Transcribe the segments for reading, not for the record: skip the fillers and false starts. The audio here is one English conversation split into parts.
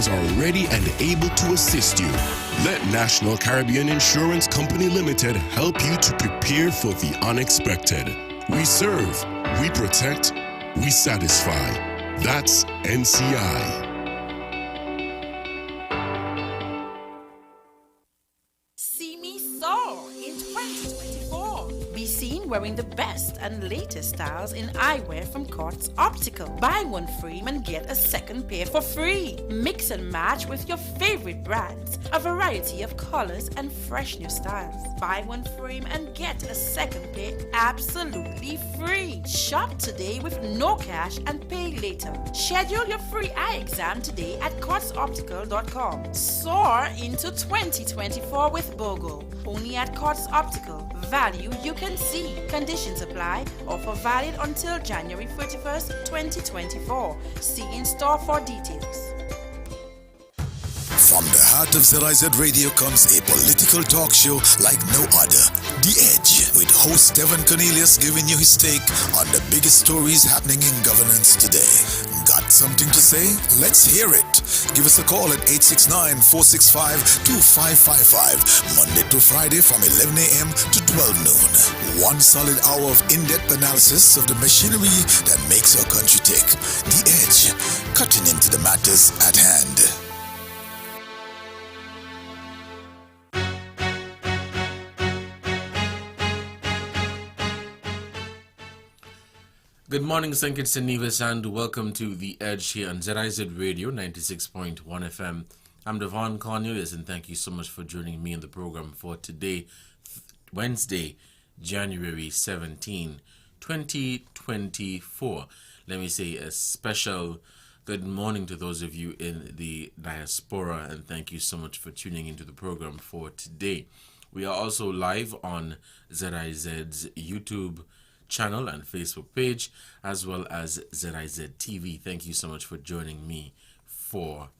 professionals are ready and able to assist you. Let National Caribbean Insurance Company Limited help you to prepare for the unexpected. We serve, we protect, we satisfy. That's NCI. See me soar in 2024. Be seen wearing the best and latest styles in eyewear from Quartz Optical. Buy one frame and get a second pair for free. Mix and match with your favorite brands. A variety of colors and fresh new styles. Buy one frame and get a second pair absolutely free. Shop today with no cash and pay later. Schedule your free eye exam today at quartzoptical.com. Soar into 2024 with BOGO. Only at Quartz Optical. Value you can see. Conditions apply. Offer valid until January 31st, 2024. See in store for details. From the heart of ZIZ Radio comes a political talk show like no other. The Edge, with host Devonne Cornelius giving you his take on the biggest stories happening in governance today. Got something to say? Let's hear it. Give us a call at 869-465-2555, Monday to Friday from 11 a.m. to 12 noon. One solid hour of in-depth analysis of the machinery that makes our country tick. The Edge, cutting into the matters at hand. Good morning, St. Kitts and Nevis, and welcome to The Edge here on ZIZ Radio 96.1 FM. I'm Devonne Cornelius, and thank you so much for joining me in the program for today, Wednesday, January 17, 2024. Let me say a special good morning to those of you in the diaspora, and thank you so much for tuning into the program for today. We are also live on ZIZ's YouTube channel and Facebook page, as well as ZIZ TV. Thank you so much for joining me for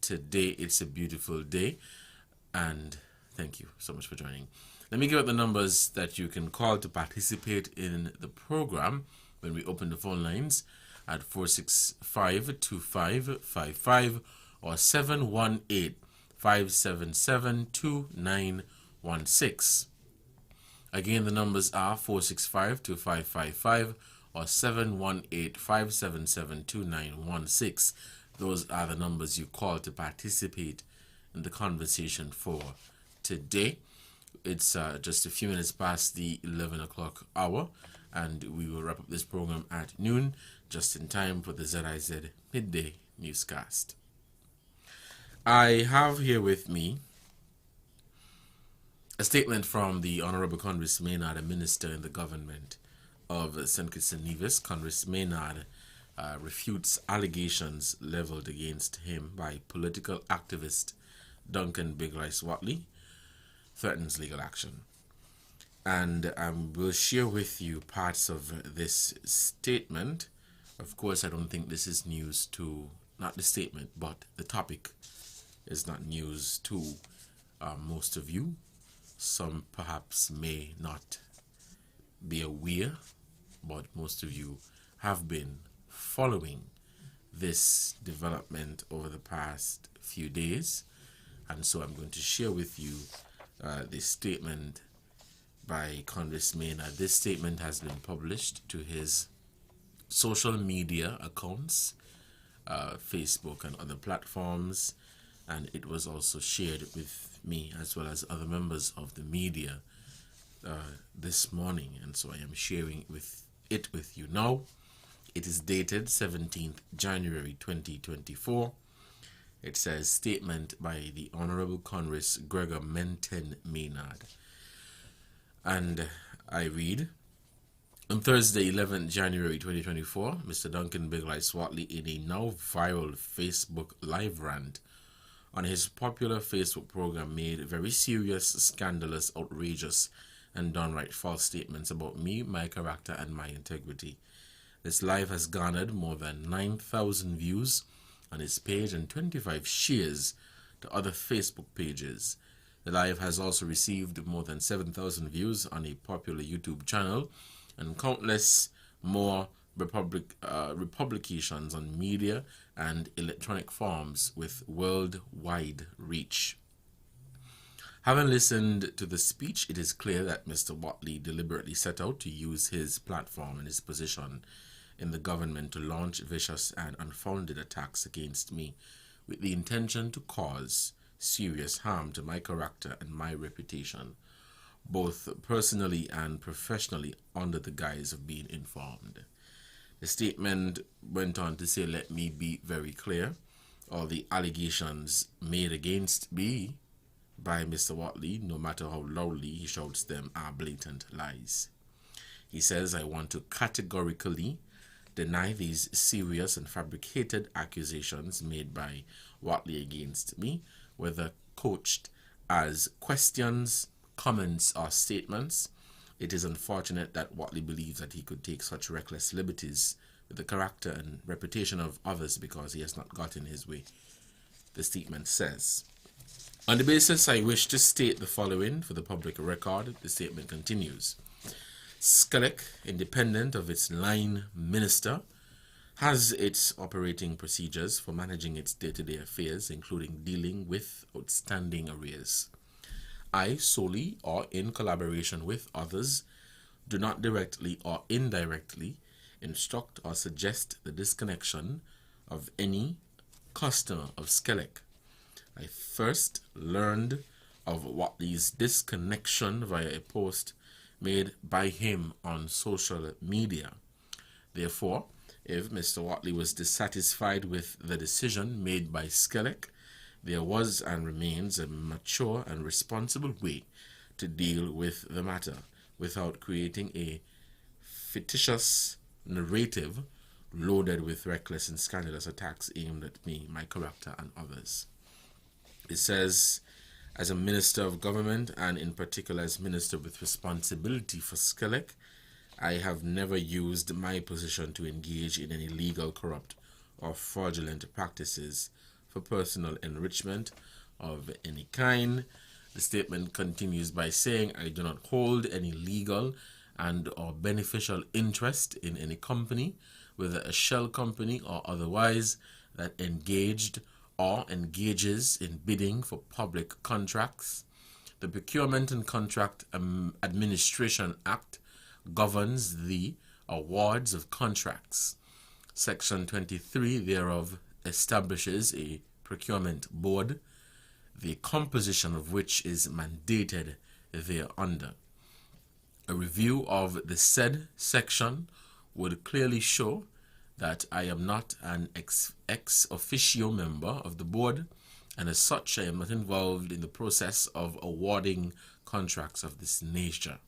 today. It's a beautiful day, and thank you so much for joining. Let me give out the numbers that you can call to participate in the program when we open the phone lines at 465-2555 or 718-577-2916. Again, the numbers are 465-2555 or 718-577-2916. Those are the numbers you call to participate in the conversation for today. It's just a few minutes past the 11 o'clock hour, and we will wrap up this program at noon, just in time for the ZIZ Midday Newscast. I have here with me a statement from the Honorable Congress Maynard, a minister in the government of St. Kitts and Nevis. Congress Maynard refutes allegations leveled against him by political activist Duncan Big Rice Watley, threatens legal action. And we'll share with you parts of this statement. Of course, I don't think this is news to, not the statement, but the topic is not news to most of you. Some perhaps may not be aware, but most of you have been following this development over the past few days. And so I'm going to share with you this statement by Congress Maynard. This statement has been published to his social media accounts, Facebook and other platforms, and it was also shared with me as well as other members of the media this morning, and so I am sharing it with you now. It is dated 17th January 2024. It says, statement by the Honorable Congress Gregor Menten Maynard. And I read, on Thursday, 11th January 2024, Mr. Duncan Big Rice Watley, in a now viral Facebook live rant on his popular Facebook program, made very serious, scandalous, outrageous, and downright false statements about me, my character, and my integrity. This live has garnered more than 9,000 views on his page and 25 shares to other Facebook pages. The live has also received more than 7,000 views on a popular YouTube channel and countless more republications on media and electronic forms with worldwide reach. Having listened to the speech, it is clear that Mr. Whatley deliberately set out to use his platform and his position in the government to launch vicious and unfounded attacks against me with the intention to cause serious harm to my character and my reputation, both personally and professionally, under the guise of being informed. The statement went on to say, let me be very clear, all the allegations made against me by Mr. Whatley, no matter how loudly he shouts them, are blatant lies. He says, I want to categorically deny these serious and fabricated accusations made by Whatley against me, whether couched as questions, comments, or statements. It is unfortunate that Whatley believes that he could take such reckless liberties with the character and reputation of others because he has not gotten his way. The statement says, on the basis, I wish to state the following for the public record. The statement continues. Skelec, independent of its line minister, has its operating procedures for managing its day-to-day affairs, including dealing with outstanding arrears. I, solely or in collaboration with others, do not directly or indirectly instruct or suggest the disconnection of any customer of Skelec. I first learned of Whatley's disconnection via a post made by him on social media. Therefore, if Mr. Whatley was dissatisfied with the decision made by Skelec, there was and remains a mature and responsible way to deal with the matter without creating a fictitious narrative loaded with reckless and scandalous attacks aimed at me, my character, and others. It says, as a minister of government, and in particular as minister with responsibility for Skelec, I have never used my position to engage in any legal, corrupt, or fraudulent practices for personal enrichment of any kind. The statement continues by saying, I do not hold any legal and or beneficial interest in any company, whether a shell company or otherwise, that engaged or engages in bidding for public contracts. The Procurement and Contract Administration Act governs the awards of contracts. Section 23 thereof establishes a procurement board, the composition of which is mandated thereunder. A review of the said section would clearly show that I am not an ex officio member of the board, and as such I am not involved in the process of awarding contracts of this nature.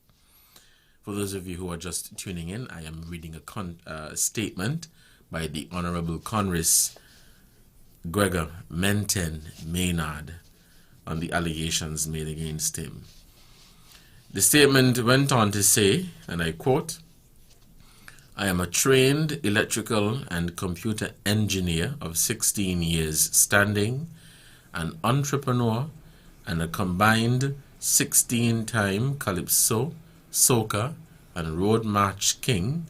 For those of you who are just tuning in, I am reading a statement by the Honorable Congress Gregor Menten Maynard on the allegations made against him. The statement went on to say, and I quote, I am a trained electrical and computer engineer of 16 years standing, an entrepreneur, and a combined 16-time Calypso, Soca, and Road March King,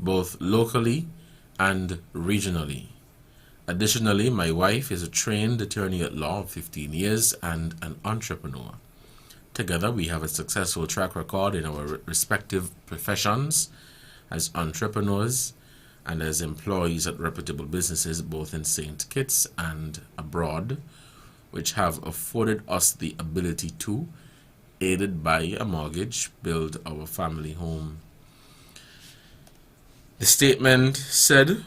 both locally and regionally. Additionally, my wife is a trained attorney at law of 15 years and an entrepreneur. Together, we have a successful track record in our respective professions as entrepreneurs and as employees at reputable businesses both in St. Kitts and abroad, which have afforded us the ability to, aided by a mortgage, build our family home. The statement said,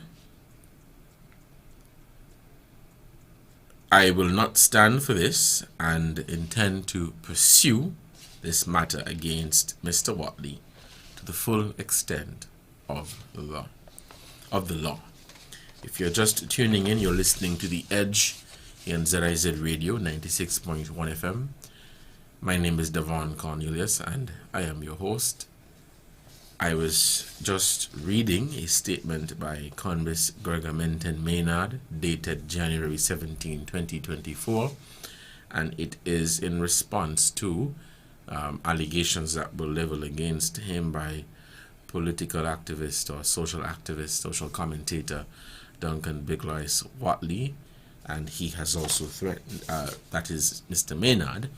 I will not stand for this and intend to pursue this matter against Mr. Whatley to the full extent of the law. If you're just tuning in, you're listening to The Edge here on ZIZ Radio 96.1 FM. My name is Devonne Cornelius and I am your host. I was just reading a statement by Congress Gregor Menten Maynard dated January 17, 2024, and it is in response to allegations that were leveled against him by political activist or social activist, social commentator Duncan Biglois Watley, and he has also threatened, that is, Mr. Maynard,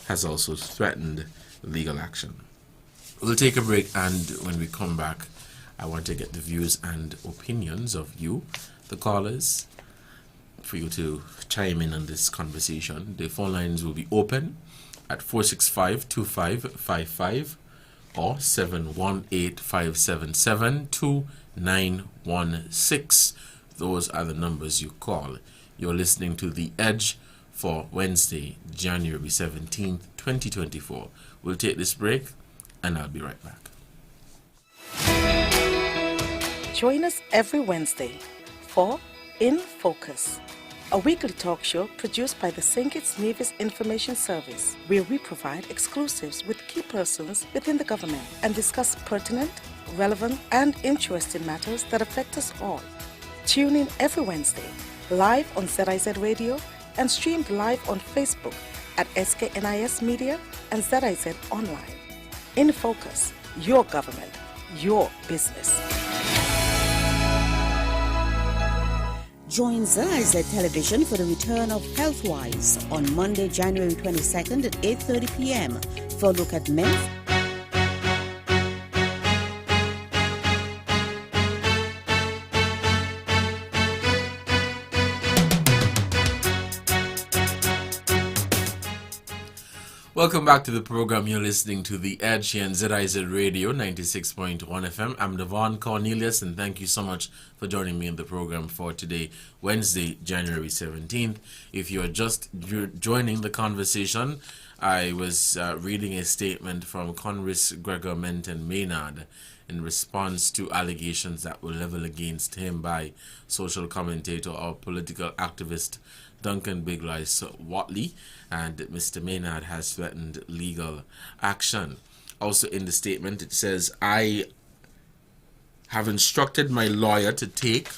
has also threatened legal action. We'll take a break, and when we come back, I want to get the views and opinions of you, the callers, for you to chime in on this conversation. The phone lines will be open at 465-2555 or 718-577-2916. Those are the numbers you call. You're listening to The Edge for Wednesday, January 17th, 2024. We'll take this break, and I'll be right back. Join us every Wednesday for In Focus, a weekly talk show produced by the St. Kitts Nevis Information Service, where we provide exclusives with key persons within the government and discuss pertinent, relevant, and interesting matters that affect us all. Tune in every Wednesday, live on ZIZ Radio and streamed live on Facebook at SKNIS Media and ZIZ Online. In Focus, your government, your business. Join ZIZ Television for the return of Healthwise on Monday, January 22nd at 8:30 p.m. for a look at men's. Welcome back to the program. You're listening to The Edge here on ZIZ Radio 96.1 FM. I'm Devonne, Cornelius, and thank you so much for joining me in the program for today, Wednesday, January 17th. If you are just joining the conversation, I was reading a statement from Congress Gregor Menton Maynard in response to allegations that were leveled against him by social commentator or political activist Duncan Biglois Watley, and Mr. Maynard has threatened legal action. Also in the statement it says, I have instructed my lawyer to take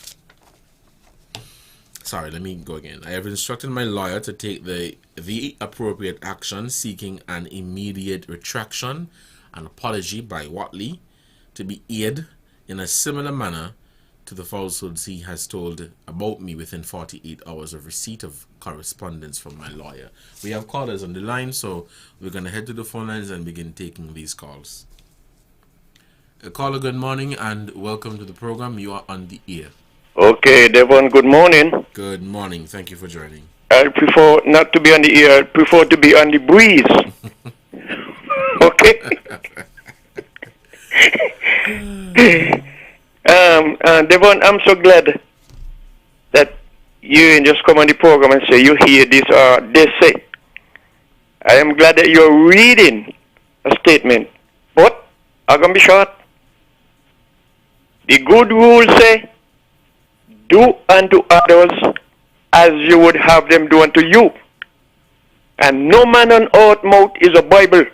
I have instructed my lawyer to take the appropriate action, seeking an immediate retraction and apology by Watley to be aired in a similar manner to the falsehoods he has told about me within 48 hours of receipt of correspondence from my lawyer. We have callers on the line, so we're going to head to the phone lines and begin taking these calls. Caller, good morning and welcome to the program. You are on the air. Okay, Devon, good morning. Good morning. Thank you for joining. I prefer not to be on the air. I prefer to be on the breeze. Okay? Devon, I'm so glad that you just come on the program and say you hear this or they say. I am glad that you're reading a statement. But I'm going to be short. The good rule say, do unto others as you would have them do unto you. And no man on earth mouth is a Bible.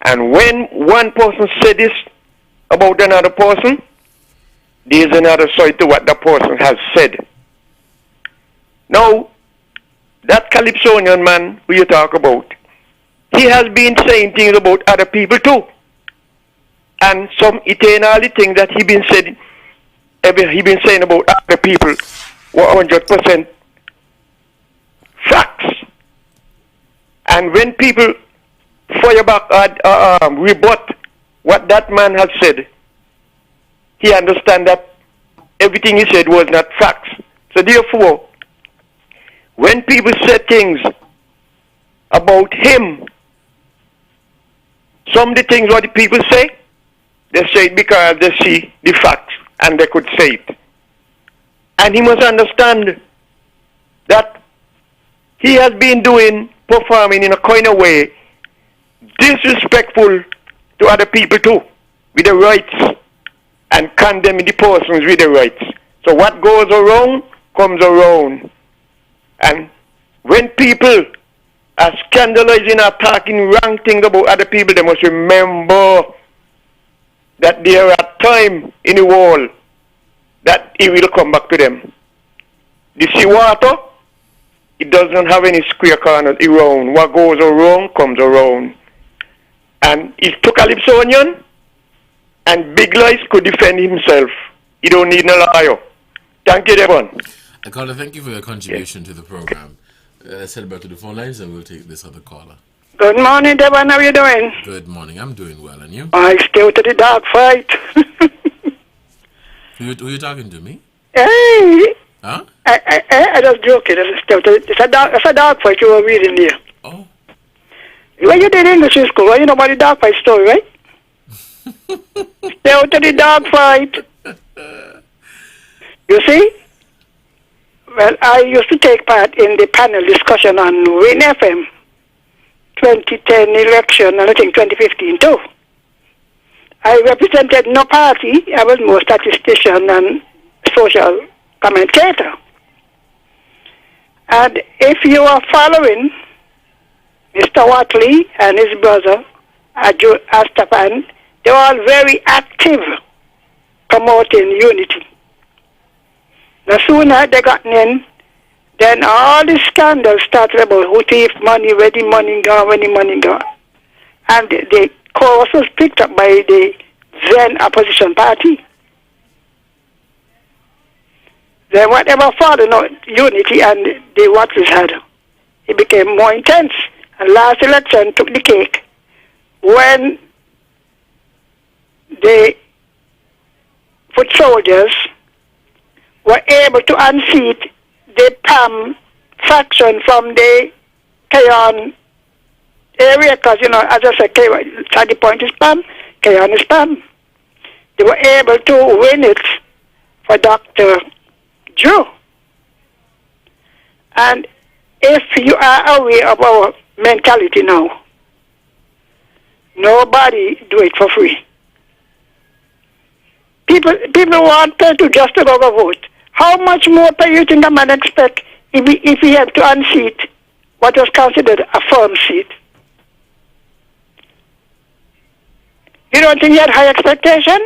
And when one person said this about another person, there is another side to what the person has said. Now, that Calypsonian man who you talk about, he has been saying things about other people too. And some eternally things that he been saying about other people were 100% facts. And when people fire back or rebut what that man has said, he understands that everything he said was not facts. So therefore, when people say things about him, some of the things what the people say, they say it because they see the facts and they could say it. And he must understand that he has been performing in a kind of way disrespectful to other people too, with the rights, and condemning the persons with the rights. So what goes around comes around. And when people are scandalizing or talking wrong things about other people, they must remember that there are times in the world that it will come back to them. The sea water, it doesn't have any square corners around. What goes around comes around. And it took Calypsonian, and Biglois could defend himself. He don't need no lawyer. Thank you, Devonne. Caller, thank you for your contribution to the program. Let's head back to the phone lines and we'll take this other caller. Good morning, Devon. How are you doing? Good morning. I'm doing well. And you? I still to the dog fight. Who you talking to, me? Hey. Huh? I just joking. It's a dog fight you were reading there. Oh. When you did English in school, well, you know about the dog fight story, right? Still to the dog fight. You see? Well, I used to take part in the panel discussion on Win FM 2010 election, and I think 2015 too. I represented no party. I was more statistician and social commentator. And if you are following Mr. Watley and his brother, Astafan, they were all very active promoting unity. The sooner they got in, then all the scandals started about who thief money, where the money go, and the chorus was picked up by the then opposition party. Then whatever followed, unity and the Watleys had, it became more intense. And last election took the cake when the foot soldiers were able to unseat the PAM faction from the Kayon area, because, as I said, at the point is PAM, Kayon is PAM. They were able to win it for Dr. Joe. And if you are aware of our mentality now, nobody do it for free. People want pay to just to go vote. How much more pay you think a man expect if he had to unseat what was considered a firm seat? You don't think he had high expectation?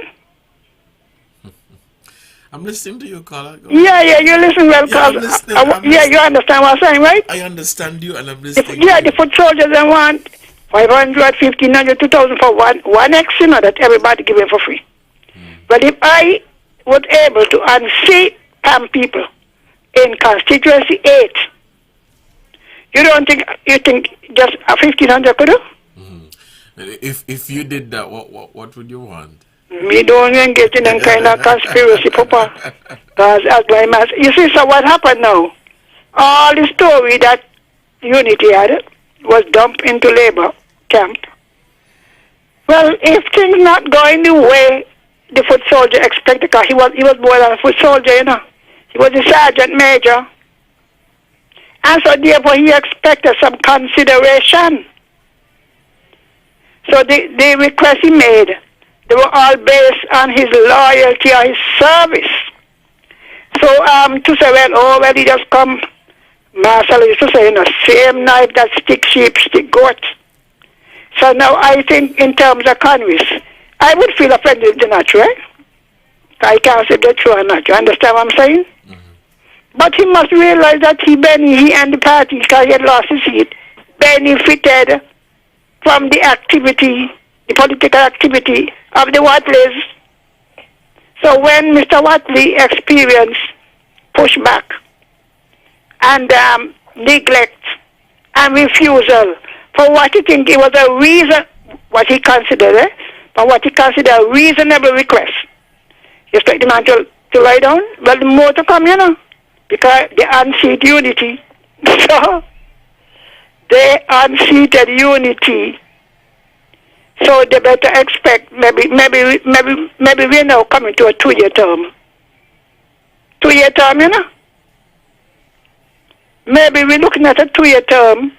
I'm listening to you, caller. Yeah, you listen well, cause you understand what I'm saying, right? I understand you, and I'm listening. The foot soldiers they want 500, 1,500, 2,000 for one X, that everybody give him for free. But if I was able to unseat PAM people in constituency 8, you think just a 1,500 could do? If you did that, what would you want? Me don't engage in that kind of conspiracy, Papa. Because as my master, you see, so what happened now? All the story that Unity had was dumped into labor camp. Well, if things not going the way the foot soldier expected, because he was more than a foot soldier, he was a sergeant major. And so therefore he expected some consideration. So the request he made, they were all based on his loyalty or his service. So to say, well, he just come, Marshall used to say, same knife that stick sheep, stick goat. So now I think in terms of Congress, I would feel offended if they're not right. I can't say they're true or not. You understand what I'm saying? Mm-hmm. But he must realize that he and the party, because he had lost his seat, benefited from the activity, the political activity of the Watleys. So when Mr. Watley experienced pushback and neglect and refusal for what he think it was a reason, what he considered, but what he considered a reasonable request, you expect the man to lie down? Well, the more to come, because they unseated Unity. So they unseated Unity. So they better expect maybe we're now coming to a 2-year term. 2-year term, Maybe we're looking at a 2-year term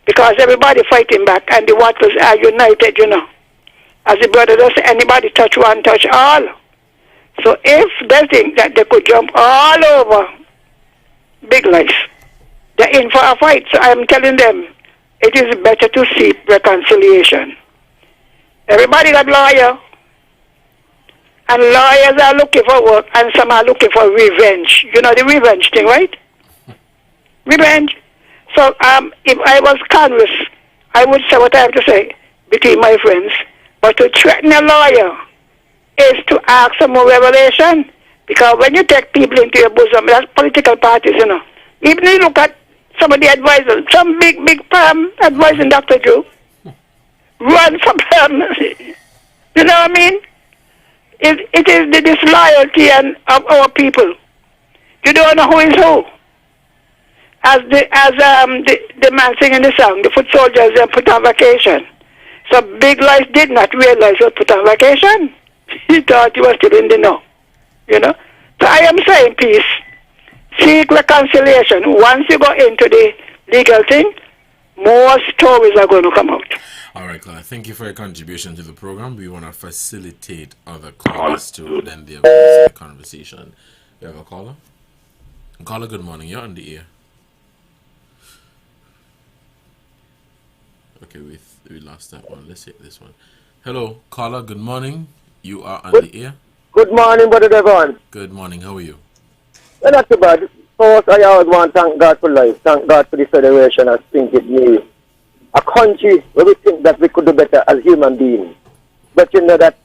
because everybody fighting back and the Waters are united, As the brother does, anybody touch one, touch all. So if they think that they could jump all over big life, they're in for a fight. So I'm telling them, it is better to seek reconciliation. Everybody got lawyer, and lawyers are looking for work, and some are looking for revenge. You know the revenge thing, right? Revenge. So if I was Congress, I would say what I have to say between my friends. But to threaten a lawyer is to ask for more revelation. Because when you take people into your bosom, that's political parties, you know. Even if you look at some of the advisors, some big advising Dr. Drew, run for presidency. You know what I mean? It is the disloyalty of our people. You don't know who is who. As the man singing the song, the foot soldiers are put on vacation. So Big Life did not realize he was put on vacation. He thought he was still in the know. You know? So I am saying peace. Seek reconciliation. Once you go into the legal thing, more stories are going to come out. All right, Clara. Thank you for your contribution to the program. We want to facilitate other callers to then be able to see the conversation. You have a caller? Caller, good morning. You're on the air. Okay, we lost that one. Let's hit this one. Hello, caller. Good morning. You are on the air. Good morning, Brother Devonne. Good morning. How are you? Well, not too bad. First, I always want to thank God for life. Thank God for the Federation. I think it needs a country where we think that we could do better as human beings. But you know that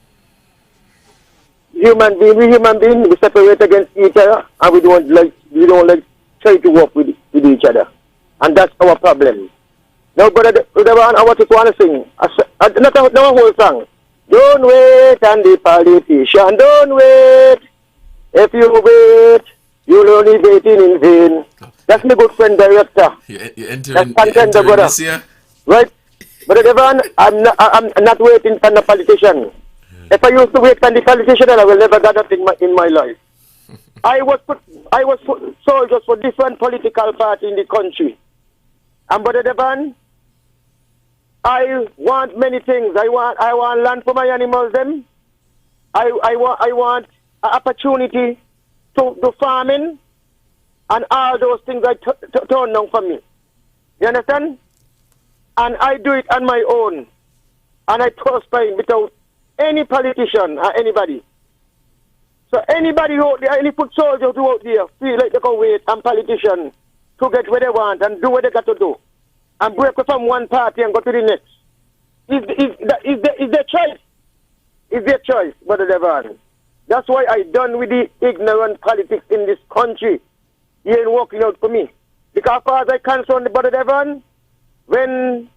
we human beings, we separate against each other, and we don't like try to work with each other. And that's our problem. Now, Brother Devonne, I just want to sing. Not a whole song. Don't wait on the politician. Don't wait. If you wait, you'll only waiting in vain. That's my good friend director. You entering this year? Right? But Devonne, I'm not waiting for the politician. If I used to wait for the politician, I will never get that in my life. I was soldiers for different political parties in the country. And Brother Devonne, I want many things. I want land for my animals. Them. I want an opportunity to do farming, and all those things I turn down for me. You understand? And I do it on my own, and I prosper without any politician or anybody. So anybody out there, any foot soldiers who out there feel like they can wait on politicians to get where they want and do what they got to do, and break away from one party and go to the next. Is their choice. Is their choice, Brother Devonne. That's why I done with the ignorant politics in this country. He ain't working out for me. Because as far as I concerned, the Brother Devonne, when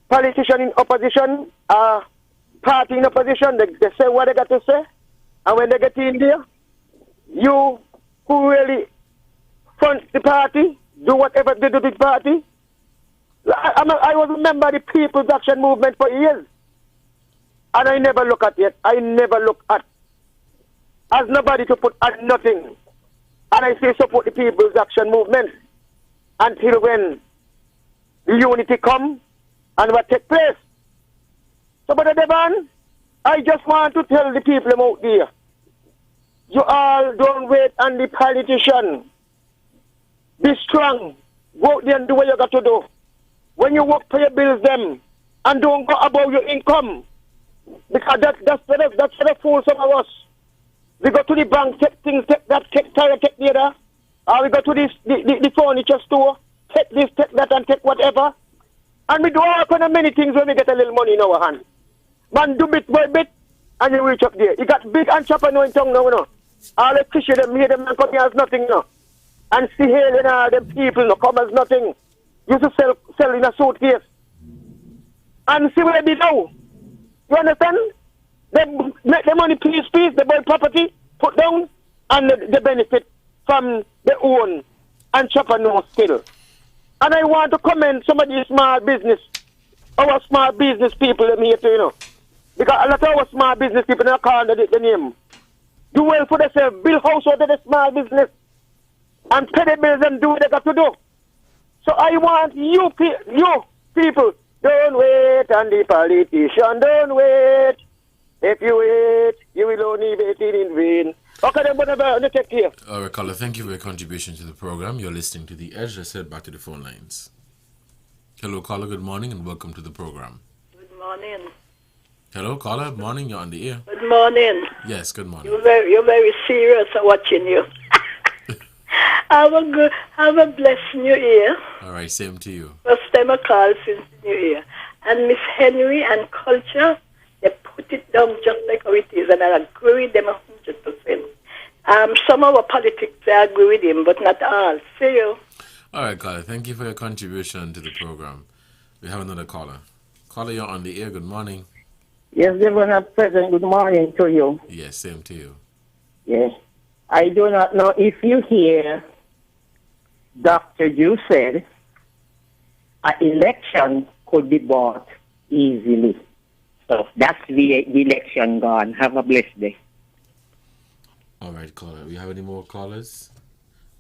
politicians in opposition, party in opposition, they say what they got to say. And when they get in there, you who really front the party, do whatever they do to the party. I was a member of the People's Action Movement for years. And I never look at it. I never look at as nobody to put at nothing. And I still support the People's Action Movement until when the unity come and what take place. So, Brother Devonne, I just want to tell the people out there, you all don't wait on the politician. Be strong. Go out there and do what you got to do. When you work for your bills, them, and don't go above your income. Because that's the fool some of us. We go to the bank, take things, take that, take tire, take the other. Or we go to the furniture store, take this, take that, and take whatever. And we do all kind of many things when we get a little money in our hand. Man, do bit by bit, and you reach up there. You got big entrepreneur in town now, you know. All the fishy, them here, them man come here as nothing now. And see here, you know, them people no come as nothing. Used to sell in a suitcase. And see what they do now. You understand? They make the money piece, they buy property, put down, and they benefit from their own entrepreneur skill. And I want to commend some of these small business, our small business people them here too, you know. Because a lot of our small business people don't call the name. Do well for themselves, build house out of the small business, and pay the bills and do what they got to do. So I want you people, don't wait on the politician, don't wait. If you wait, you will only wait in vain. Okay, then, whatever, take care. All right, caller, thank you for your contribution to the program. You're listening to The Edge. Let's head back to the phone lines. Hello, caller, good morning, and welcome to the program. Good morning. Hello, caller, good morning, you're on the air. Good morning. Yes, good morning. You're very serious watching you. Have a blessed new year. All right, same to you. First time I call since the new year. And Miss Henry and Culture, they put it down just like how it is, and I agree with them 100%. Some of our politics, I agree with him, but not all. See you. All right, caller. Thank you for your contribution to the program. We have another caller. Caller, you're on the air. Good morning. Yes, Devonne, President, good morning to you. Yes, same to you. Yes. I do not know if you hear Dr. Ju said an election could be bought easily. So that's the election gone. Have a blessed day. All right, caller. We have any more callers?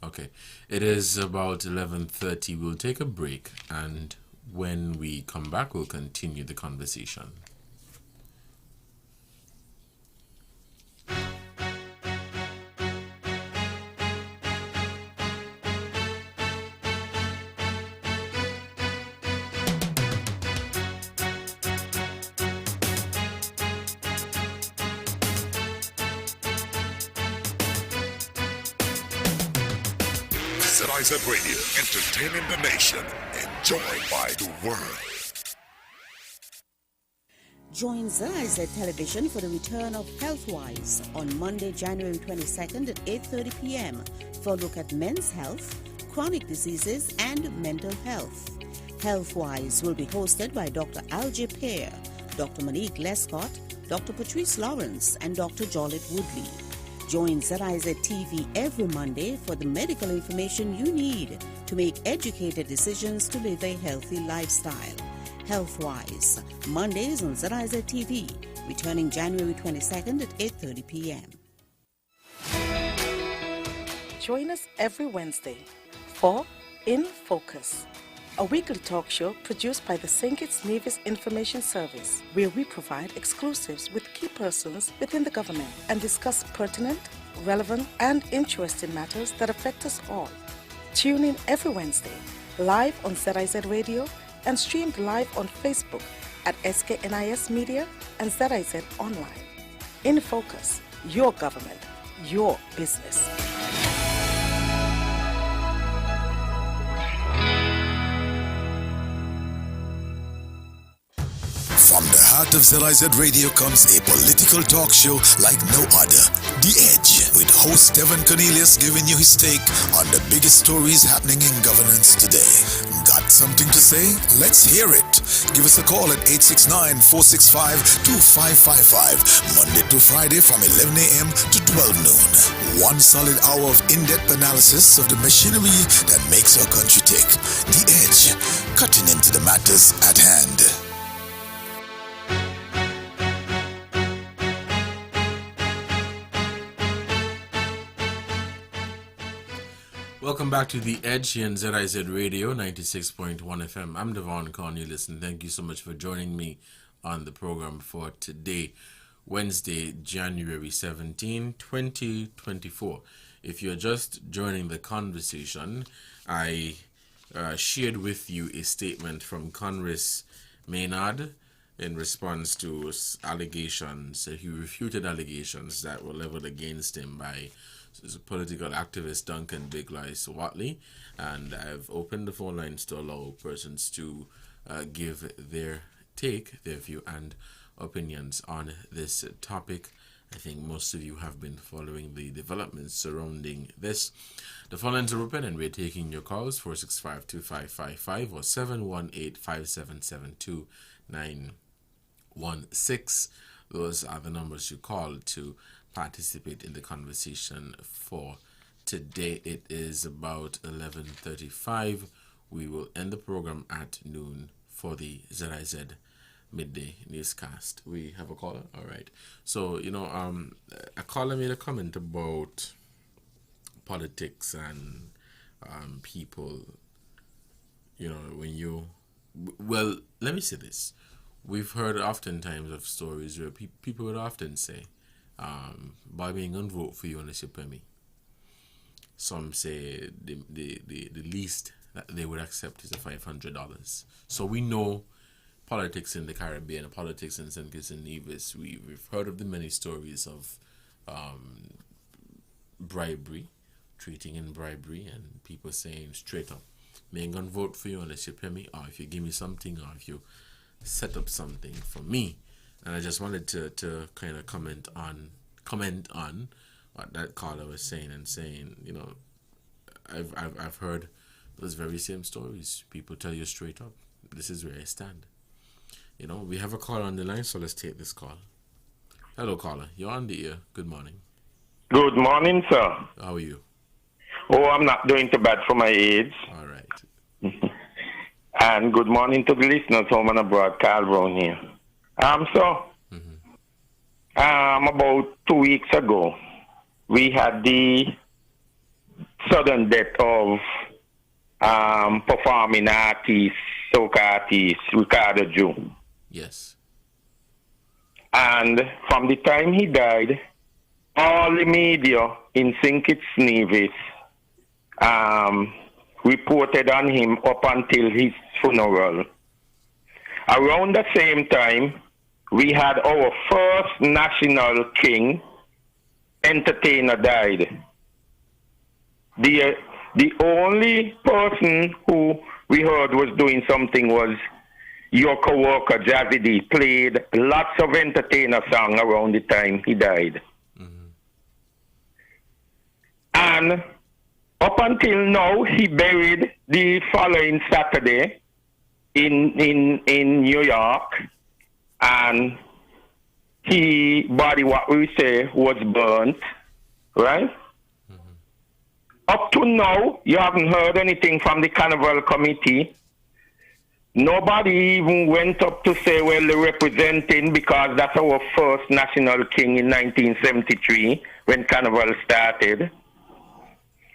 Okay. It is about 11:30. We'll take a break, and when we come back, we'll continue the conversation. ZIZ Radio, entertaining the nation, enjoyed by the world. Join ZIZ Television for the return of Healthwise on Monday, January 22nd at 8:30 p.m. for a look at men's health, chronic diseases, and mental health. Healthwise will be hosted by Dr. Algie Pear, Dr. Monique Lescott, Dr. Patrice Lawrence, and Dr. Jolit Woodley. Join ZIZ TV every Monday for the medical information you need to make educated decisions to live a healthy lifestyle. Healthwise, Mondays on ZIZ TV, returning January 22nd at 8:30 p.m. Join us every Wednesday for In Focus, a weekly talk show produced by the St. Kitts Nevis Information Service, where we provide exclusives with key persons within the government and discuss pertinent, relevant, and interesting matters that affect us all. Tune in every Wednesday, live on ZIZ Radio and streamed live on Facebook at SKNIS Media and ZIZ Online. In Focus, your government, your business. From the heart of ZIZ Radio comes a political talk show like no other. The Edge, with host Devonne Cornelius giving you his take on the biggest stories happening in governance today. Got something to say? Let's hear it. Give us a call at 869-465-2555, Monday to Friday from 11 a.m. to 12 noon. One solid hour of in-depth analysis of the machinery that makes our country tick. The Edge, cutting into the matters at hand. Welcome back to The Edge here on ZIZ Radio 96.1 FM. I'm Devonne, Cornelius, and thank you so much for joining me on the program for today, Wednesday, January 17, 2024. If you're just joining the conversation, I shared with you a statement from Congress Maynard in response to allegations. He refuted allegations that were leveled against him by political activist Duncan Big Lies Watley, and I've opened the phone lines to allow persons to give their take, their view and opinions on this topic. I think most of you have been following the developments surrounding this. The phone lines are open and we're taking your calls, 465-2555 or 718-577-2916. Those are the numbers you call to participate in the conversation for today. It is about 11:35. We will end the program at noon for the ZIZ midday newscast. We have a caller. All right. So a caller made a comment about politics and people. When you let me say this. We've heard oftentimes of stories where people would often say, by being on vote for you unless you pay me. Some say the least that they would accept is $500. So we know politics in the Caribbean, politics in St. Kitts and Nevis. We've heard of the many stories of bribery, treating in bribery, and people saying straight up, I ain't gonna vote for you unless you pay me, or if you give me something, or if you set up something for me. And I just wanted to kind of comment on what that caller was saying and saying, you know, I've heard those very same stories. People tell you straight up, this is where I stand. You know, we have a caller on the line, so let's take this call. Hello, caller. You're on the air. Good morning. Good morning, sir. How are you? Oh, I'm not doing too bad for my age. All right. And good morning to the listeners home and abroad. Carl Brown here. About 2 weeks ago, we had the sudden death of performing artist, soca artist, Ricardo Jew. Yes. And from the time he died, all the media in St. Kitts Nevis reported on him up until his funeral. Around the same time, we had our first national king, entertainer, died. The only person who we heard was doing something was your co-worker, Jazzy D, played lots of entertainer songs around the time he died. And up until now, he buried the following Saturday in New York, and his body, what we say, was burnt, right? Up to now, you haven't heard anything from the Carnival Committee. Nobody even went up to say, well, they're representing, because that's our first national king in 1973 when Carnival started.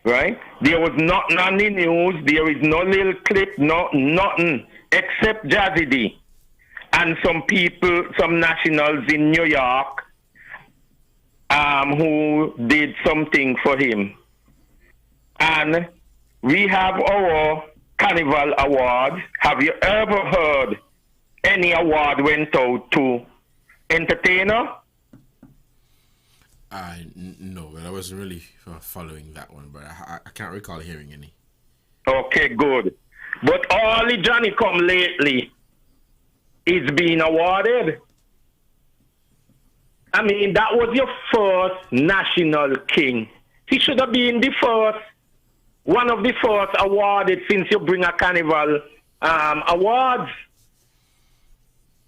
Right? There was nothing on the news. There is no little clip, nothing, except Jazzy D and some people, some nationals in New York who did something for him. And we have our Carnival Awards. Have you ever heard any award went out to entertainer? No, but I wasn't really following that one, but I can't recall hearing any. Okay, good. But all the Johnny come lately is being awarded. I mean, that was your first national king. He should have been the first, one of the first awarded since you bring a Carnival awards.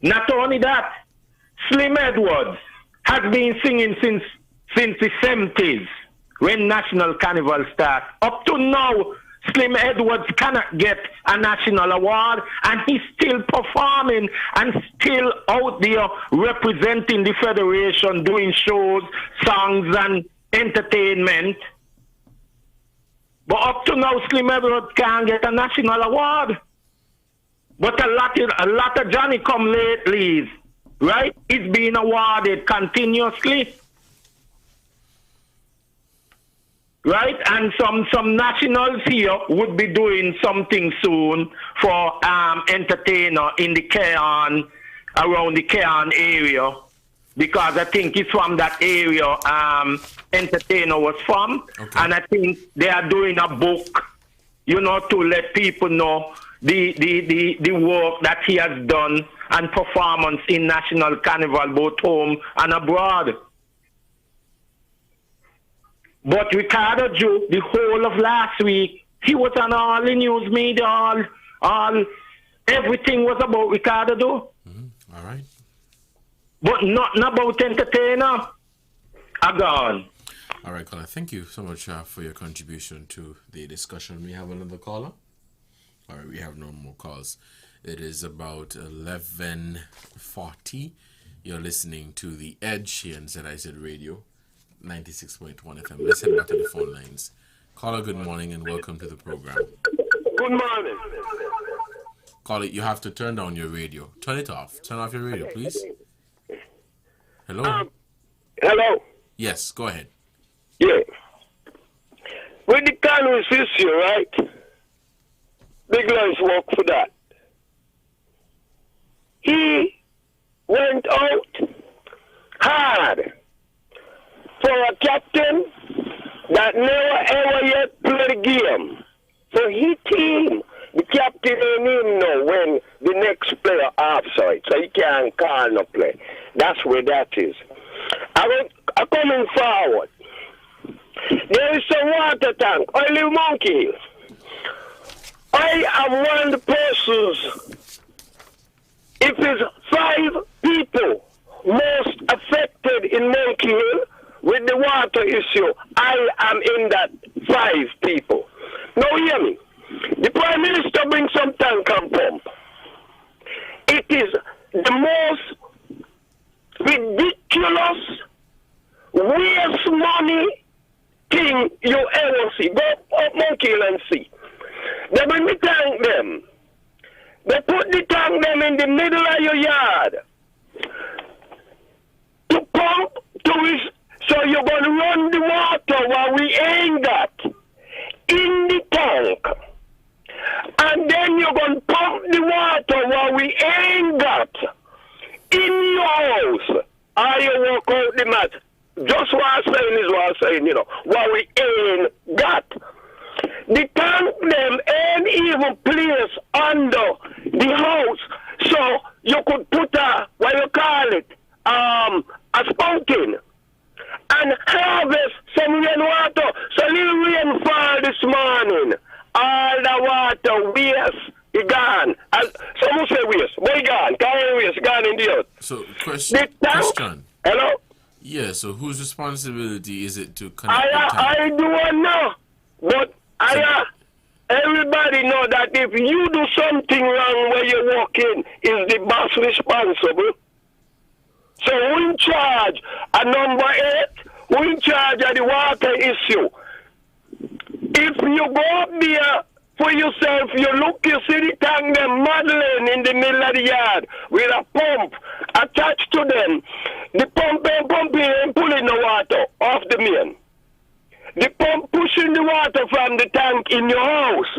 Not only that, Slim Edwards has been singing since the 70s when National Carnival starts. Up to now, Slim Edwards cannot get a national award, and he's still performing and still out there representing the Federation, doing shows, songs, and entertainment. But up to now, Slim Edwards can't get a national award. But a lot of Johnny come lately, right? It's being awarded continuously. Right? And some nationals here would be doing something soon for entertainer in the Cairn, around the Cairn area, because I think it's from that area entertainer was from. Okay. And I think they are doing a book, you know, to let people know the work that he has done and performance in National Carnival, both home and abroad. But Ricardo Jew, the whole of last week, he was on all the news media, everything was about Ricardo Jew. All right. But nothing about entertainer. Gone. All right, caller. Thank you so much for your contribution to the discussion. We have another caller. All right, we have no more calls. It is about 11:40. You're listening to The Edge here on ZIZ Radio, 96.1 FM. Let's head back to the phone lines. Caller, good morning and welcome to the program. Good morning. Caller, you have to turn down your radio. Turn it off. Turn off your radio, please. Hello? Hello? Yes, go ahead. Yeah. With the Cornelius issue, right? Big Lance work for that. He went out hard for a captain that never ever yet played a game. So he team the captain and him know when the next player offside, so he can't call no play. That's where that is. I coming forward. There is some water tank. I live Monkey Hill. I am one of the persons, if it's 5 people most affected in Monkey Hill with the water issue, I am in that 5 people. Now hear me. The Prime Minister brings some tank and pump. It is the most ridiculous, waste money thing you ever see. Go up Monkey Hill and see. They bring the tank them. They put the tank them in the middle of your yard to pump to it, so you're going to run the water while we ain't got in the tank. And then you're going to pump the water while we ain't got in your house. Or you work out the math. Just what I'm saying is what I'm saying, what we ain't got. The tank them ain't even placed under the house, so you could put a, what you call it, a fountain, and harvest some rainwater. So little rain fall this morning, all the water waste is gone. And someone say waste, but it gone, can't waste, gone in the earth. So question. Hello? Yeah, so whose responsibility is it to connect the tank? I don't know, but everybody know that if you do something wrong where you walk in, is the boss responsible. So who in charge at number 8? Who in charge of the water issue? If you go up there for yourself, you look, you see the tank them modeling in the middle of the yard with a pump attached to them. The pump ain't pumping and pulling the water off the main. The pump pushing the water from the tank in your house.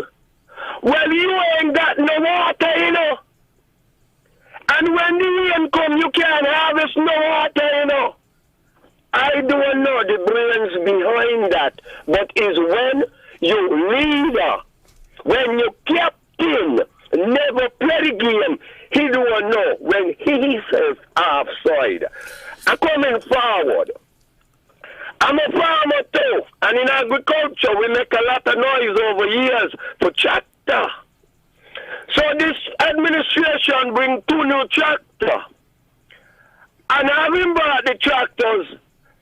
Well, you ain't got no water, And when the rain come, you can't harvest no water, I don't know the brains behind that, but is when your leader, when your captain never play the game, he don't know when he himself offside. I'm coming forward. I'm a farmer too, and in agriculture we make a lot of noise over years for tractor. So this administration bring 2 new tractors. And having brought the tractors,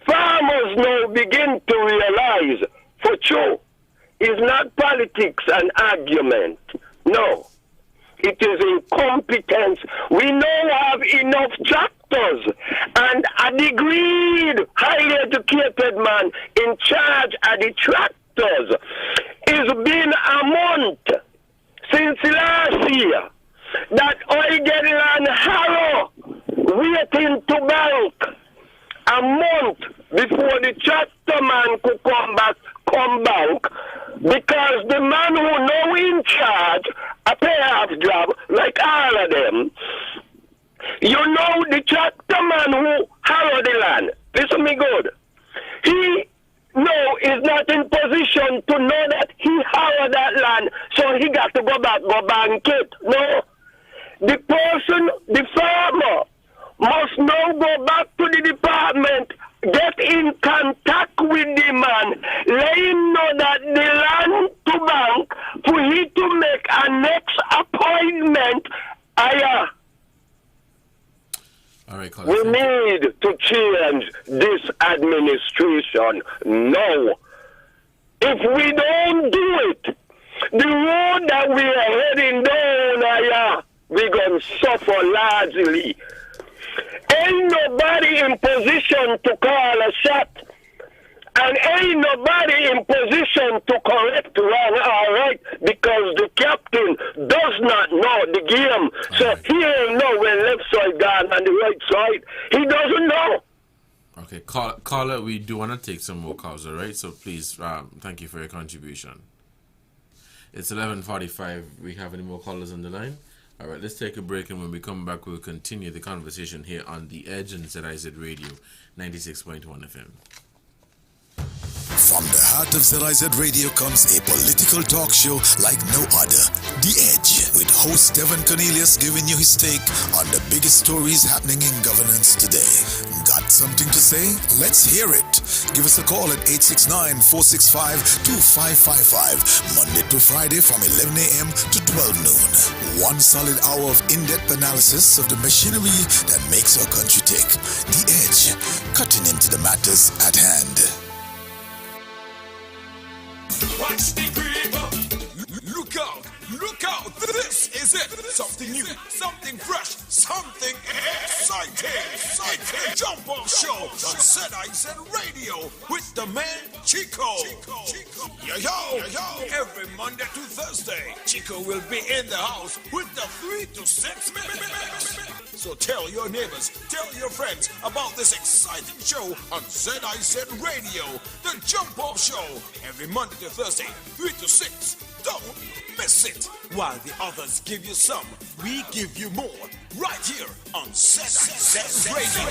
farmers now begin to realize, for sure, it's not politics and argument. No. It is incompetence. We now have enough tractors, and a degreed, highly educated man in charge of the tractors. It's been a month since last year that I get land harrow waiting to bank. A month before the tractor man could come bank, because the man who now in charge a payoff job like all of them. The tractor man who harrow the land. Listen me good. He now is not in position to know that he harrow that land, so he got to go bank it. No. The person, the farmer, must now go back to the department, get in contact with the man, let him know that the land to bank, for he to make a next appointment. All right, we need to change this administration now. If we don't do it, the road that we are heading down, we're going to suffer largely. Ain't nobody in position to call a shot, and ain't nobody in position to correct wrong, all right, because the captain does not know the game. So he ain't know when left side gone and the right side. He doesn't know. Okay, caller, we do want to take some more calls, all right? So please, thank you for your contribution. It's 11:45. We have any more callers on the line? All right, let's take a break, and when we come back, we'll continue the conversation here on The Edge and ZIZ Radio 96.1 FM. From the heart of ZIZ Radio comes a political talk show like no other. The Edge, with host Devonne Cornelius giving you his take on the biggest stories happening in governance today. Got something to say? Let's hear it. Give us a call at 869-465-2555, Monday to Friday from 11 a.m. to 12 noon. One solid hour of in-depth analysis of the machinery that makes our country tick. The Edge, cutting into the matters at hand. Watch the creeper. Look out, look out. This is it. Something new, something fresh, something exciting. Jump off show on ZIZ Radio with the man Chico. Yo. Every Monday to Thursday, Chico will be in the house with the 3 to 6 minutes. So tell your neighbors, tell your friends about this exciting show on ZIZ Radio, the Jump Off Show, every Monday to Thursday, 3 to 6. Don't miss it. While the others give you some, we give you more, right here on ZIZ Radio.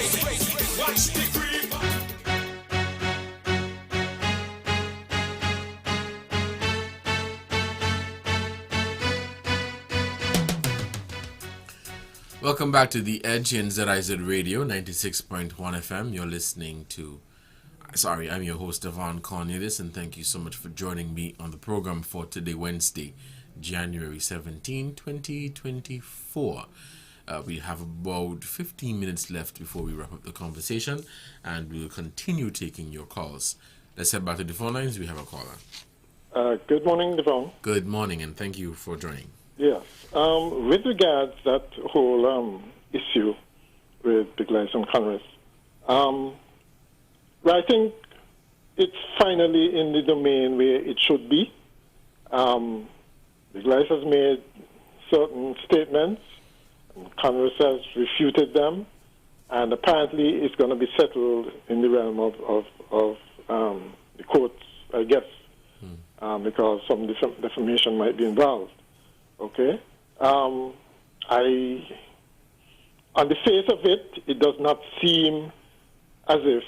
Watch the creeper. Welcome back to The Edge in ZIZ Radio, 96.1 FM. You're listening to... I'm your host, Devonne Cornelius, and thank you so much for joining me on the program for today, Wednesday, January 17, 2024. We have about 15 minutes left before we wrap up the conversation, and we'll continue taking your calls. Let's head back to the phone lines. We have a caller. Good morning, Devonne. Good morning, and thank you for joining. Yes. With regards that whole issue with Big Lice and Congress, I think it's finally in the domain where it should be. Big Lice has made certain statements, and Congress has refuted them, and apparently it's going to be settled in the realm of the courts, I guess, because some defamation might be involved. Okay? On the face of it, it does not seem as if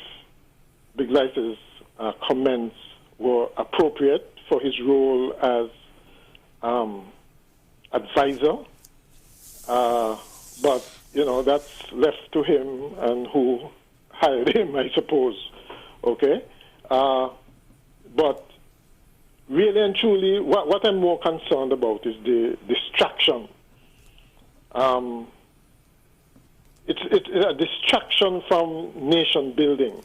Big Lice's comments were appropriate for his role as advisor. But, that's left to him and who hired him, I suppose. Okay? But really and truly, what I'm more concerned about is the distraction. It's a distraction from nation building.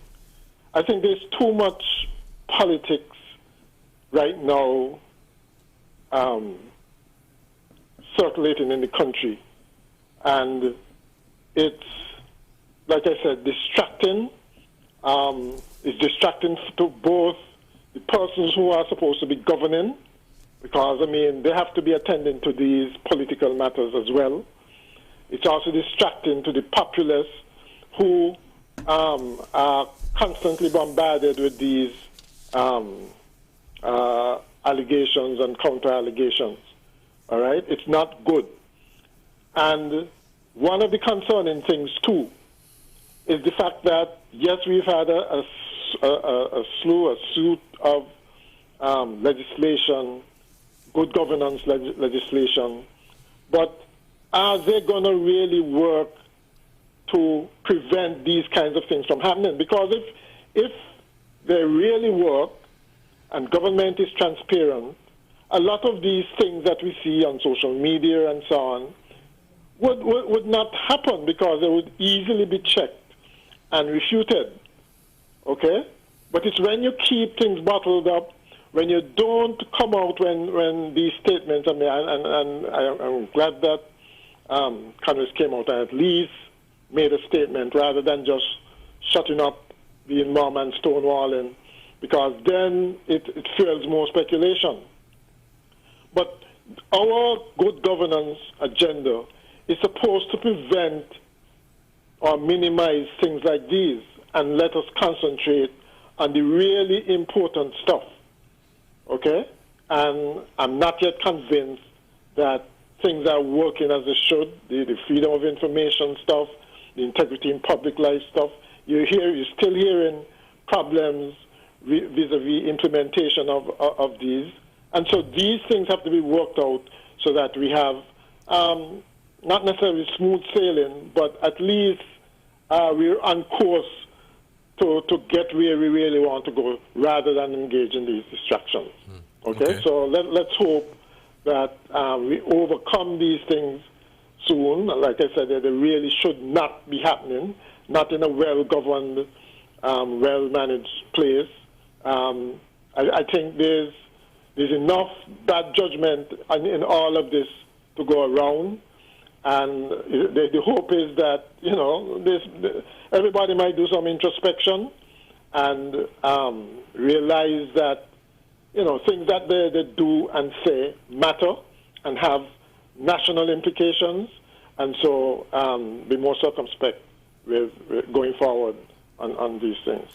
I think there's too much politics right now circulating in the country. And it's, like I said, distracting. It's distracting to both the persons who are supposed to be governing, because, they have to be attending to these political matters as well. It's also distracting to the populace who are constantly bombarded with these allegations and counter-allegations. All right? It's not good. And one of the concerning things, too, is the fact that, yes, we've had a suit of legislation, good governance legislation, but are they going to really work to prevent these kinds of things from happening? Because if they really work and government is transparent, a lot of these things that we see on social media and so on would not happen, because they would easily be checked and refuted. Okay? But it's when you keep things bottled up, when you don't come out when these statements, and I'm glad that Congress came out and at least made a statement rather than just shutting up, being mum and stonewalling, because then it fuels more speculation. But our good governance agenda is supposed to prevent or minimize things like these and let us concentrate on the really important stuff. Okay? And I'm not yet convinced that things are working as they should. The freedom of information stuff, the integrity in public life stuff. You're still hearing problems vis-a-vis implementation of these. And so these things have to be worked out so that we have not necessarily smooth sailing, but at least we're on course to get where we really want to go rather than engage in these distractions. Okay? So let's hope that we overcome these things soon. Like I said, they really should not be happening, not in a well-governed, well-managed place. I think there's enough bad judgment in all of this to go around, and the hope is that everybody might do some introspection and realize that things that they do and say matter and have national implications, and so be more circumspect with going forward on these things.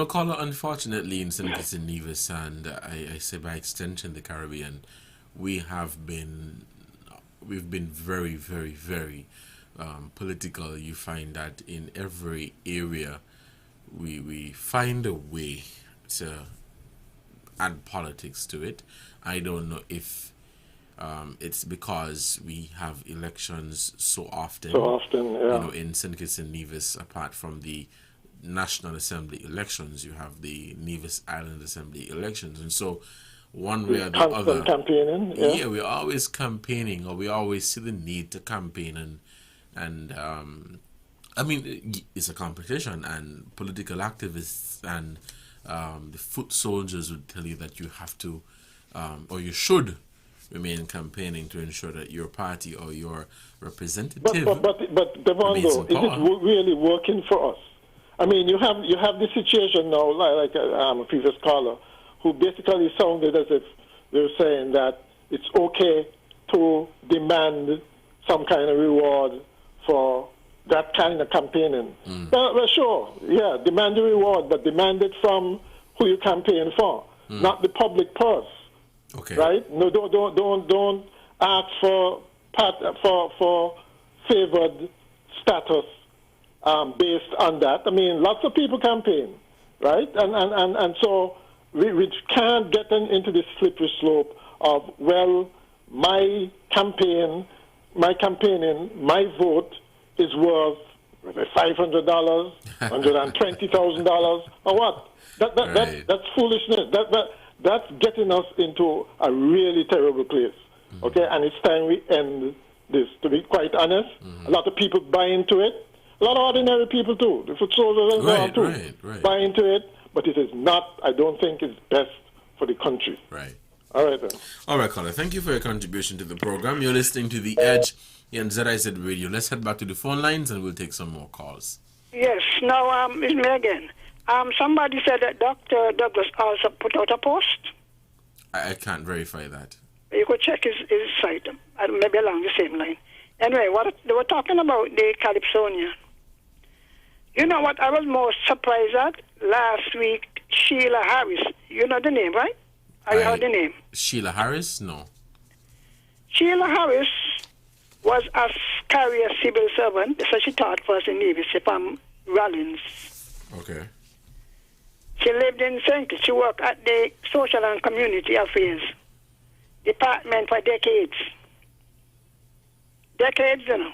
Caller, unfortunately in St. Kitts and Nevis, and I say by extension the Caribbean, we've been very, very, very political. You find that in every area we find a way to add politics to it. I don't know if it's because we have elections so often. In St. Kitts and Nevis, apart from the National Assembly elections, you have the Nevis Island Assembly elections, and so one way or the other, campaigning. Yeah, we're always campaigning, or we always see the need to campaign, and I mean, it's a competition, and political activists and the foot soldiers would tell you that you have to, or you should, remain campaigning to ensure that your party or your representative. But Devonne, though, is it really working for us? I mean, you have this situation now, like a previous caller, who basically sounded as if they were saying that it's okay to demand some kind of reward for that kind of campaigning. Well, sure, yeah, demand the reward, but demand it from who you campaign for, not the public purse. Okay. Right? No, don't ask for favored status based on that. I mean, lots of people campaign, right? And so we can't get into this slippery slope of, well, my campaigning, my vote is worth $500, $120,000, or what? That's foolishness. That's getting us into a really terrible place. Okay, and it's time we end this. To be quite honest, a lot of people buy into it. A lot of ordinary people too. The foot soldiers and so on too buy into it. But it is not. I don't think it's best for the country. Right. All right then. All right, caller. Thank you for your contribution to the program. You're listening to The Edge here on ZIZ Radio. Let's head back to the phone lines and we'll take some more calls. Yes. Now, it's me again. Somebody said that Dr. Douglas also put out a post. I can't verify that. You could check his site, maybe along the same line. Anyway, what they were talking about the Calypsonian. You know what I was most surprised at? Last week, Sheila Harris. You know the name, right? Have you heard the name? Sheila Harris? No. Sheila Harris was a career civil servant, so she taught for us in Nevis, from Rollins. Okay. She lived in St. Kitts. She worked at the Social and Community Affairs Department for decades. Decades, you know.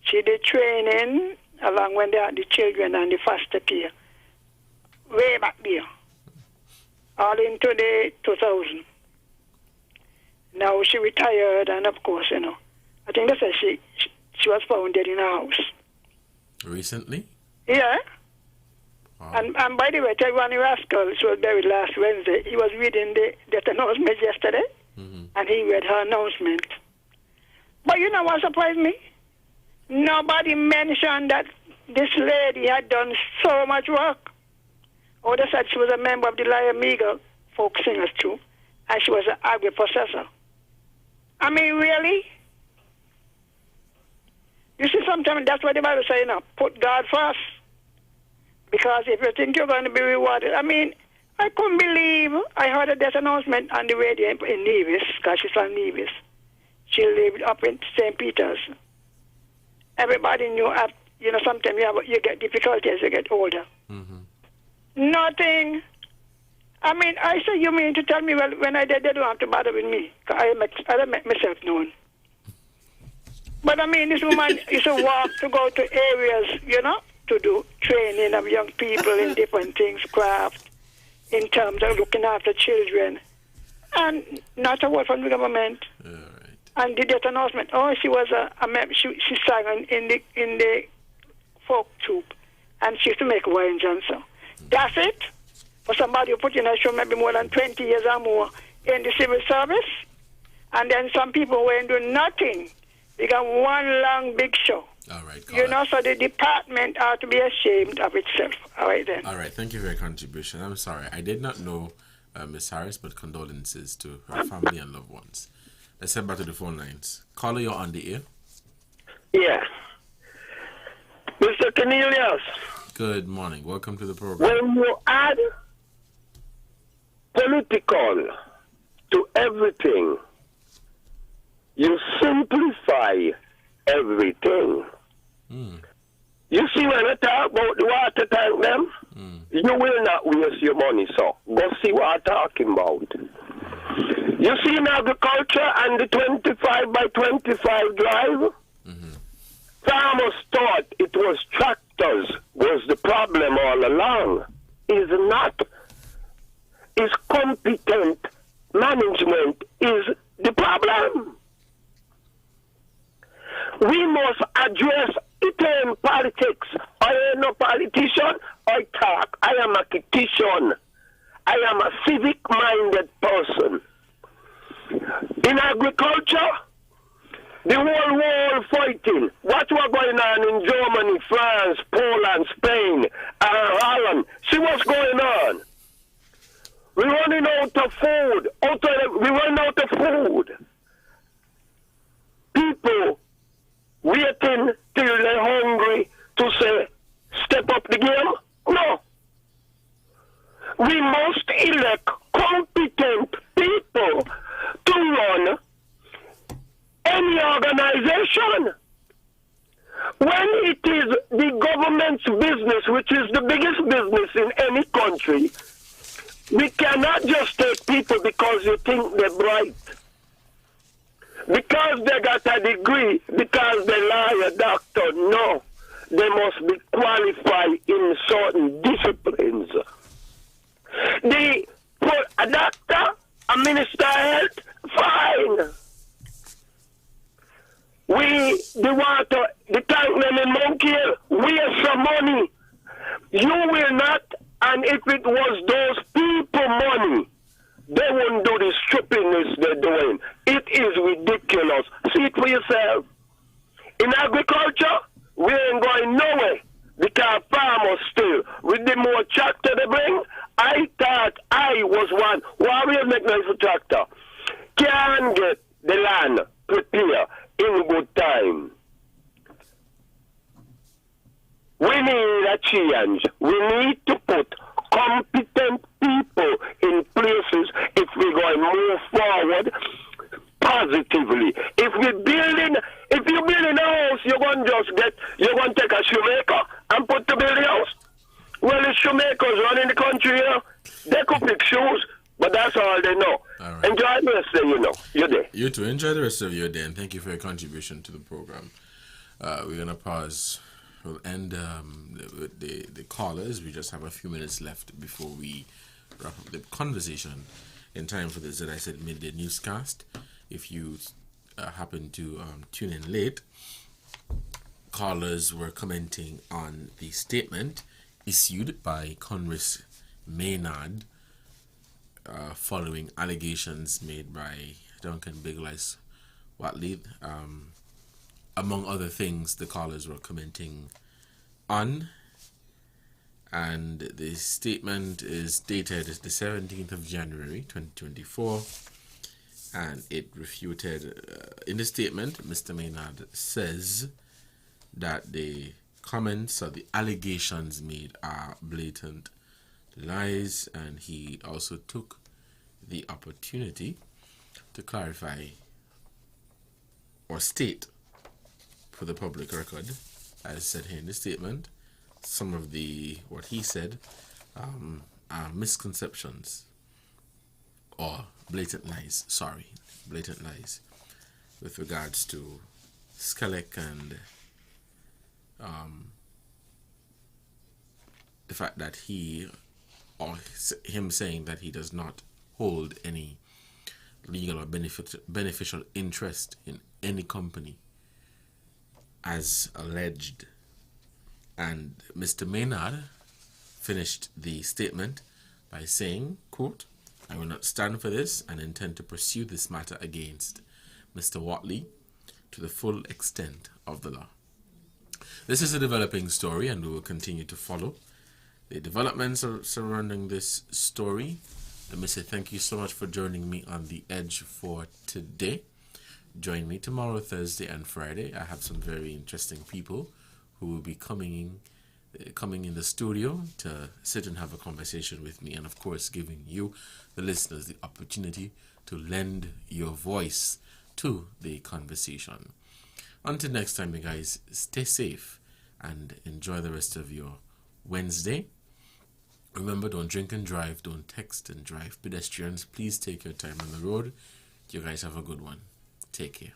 She did training along when they had the children and the foster care. Way back there. All into the 2000. Now she retired, and of course, you know, I think they said she was found dead in her house. Recently? Yeah. Wow. And by the way, Ronnie Rascal, she was buried last Wednesday. He was reading the announcement yesterday, and he read her announcement. But you know what surprised me? Nobody mentioned that this lady had done so much work. Oh, they said she was a member of the Lion Eagle folk singers too, and she was an agri-processor. I mean, really? You see, sometimes that's what the Bible says, you know, put God first. Because if you think you're going to be rewarded, I mean, I couldn't believe I heard a death announcement on the radio in Nevis, because she's from Nevis. She lived up in St. Peter's. Everybody knew, you know, sometimes you get difficulty as you get older. Nothing. I mean, I say, you mean to tell me, well, when I did, they don't have to bother with me. 'Cause I make myself known. But I mean, this woman is a walk to go to areas, to do training of young people in different things, craft, in terms of looking after children. And not a word from the government. And did that announcement. Oh, she was she sang in the folk troupe, and she used to make wines and so. That's it. For somebody who put in a show maybe more than 20 years or more in the civil service, and then some people who ain't doing nothing. They got one long big show. All right. So the department ought to be ashamed of itself. All right then. All right. Thank you for your contribution. I'm sorry, I did not know Miss Harris, but condolences to her family and loved ones. Let's head back to the phone lines. Caller, you're on the air. Yeah. Mr. Cornelius. Good morning. Welcome to the program. When you add political to everything, you simplify everything. You see, when I talk about the water tank, them, you will not waste your money, so go see what I'm talking about. You see in agriculture and the 25 by 25 drive, farmers thought it was tractors was the problem all along. Is not. Is competent management is the problem. We must address it in politics. I am no politician. I talk. I am a politician. I am a civic-minded person. In agriculture, the whole world fighting. What was going on in Germany, France, Poland, Spain, Holland? See what's going on. We're running out of food. We run out of food. People waiting till they're hungry to say, step up the game? No. We must elect competent people to run any organization. When it is the government's business, which is the biggest business in any country, we cannot just take people because you think they're bright. Because they got a degree, because they lie a doctor. No. They must be qualified in certain disciplines. A doctor, a minister of health, fine. The tank men in Monkey waste some money. You will not, and if it was those people money, they wouldn't do the strippingness they're doing. It is ridiculous. See it for yourself. In agriculture, we ain't going nowhere because farmers still, with the more tractor they bring, I thought I was one. Warriors make noise for tractor. Can get the land prepared in good time. We need a change. We need to put competent people in places if we're going to move forward positively. If you're building a house, you're going to take a shoemaker and put to build the house. Well, the shoemakers running the country here, they could pick shoes, but that's all they know. All right. Enjoy the rest of your day. You too. Enjoy the rest of your day, and thank you for your contribution to the program. We're going to pause. We'll end with the callers. We just have a few minutes left before we wrap up the conversation in time for the ZIZ Midday Newscast. If you happen to tune in late, callers were commenting on the statement issued by Congress Maynard following allegations made by Duncan Biglis Watley. Among other things, the callers were commenting on, and the statement is dated the 17th of January 2024, and it refuted, in the statement, Mr. Maynard says that the comments or the allegations made are blatant lies, and he also took the opportunity to clarify or state for the public record, as said here in the statement, some of what he said misconceptions or blatant lies with regards to Skelec and the fact that him saying that he does not hold any legal or beneficial interest in any company as alleged. And Mr. Maynard finished the statement by saying, quote, "I will not stand for this and intend to pursue this matter against Mr. Watley to the full extent of the law." This is a developing story, and we will continue to follow the developments surrounding this story. Let me say thank you so much for joining me on The Edge for today. Join me tomorrow, Thursday and Friday. I have some very interesting people who will be coming in the studio to sit and have a conversation with me, and of course giving you, the listeners, the opportunity to lend your voice to the conversation. Until next time, you guys, stay safe and enjoy the rest of your Wednesday. Remember, don't drink and drive, don't text and drive. Pedestrians, please take your time on the road. You guys have a good one. Take care.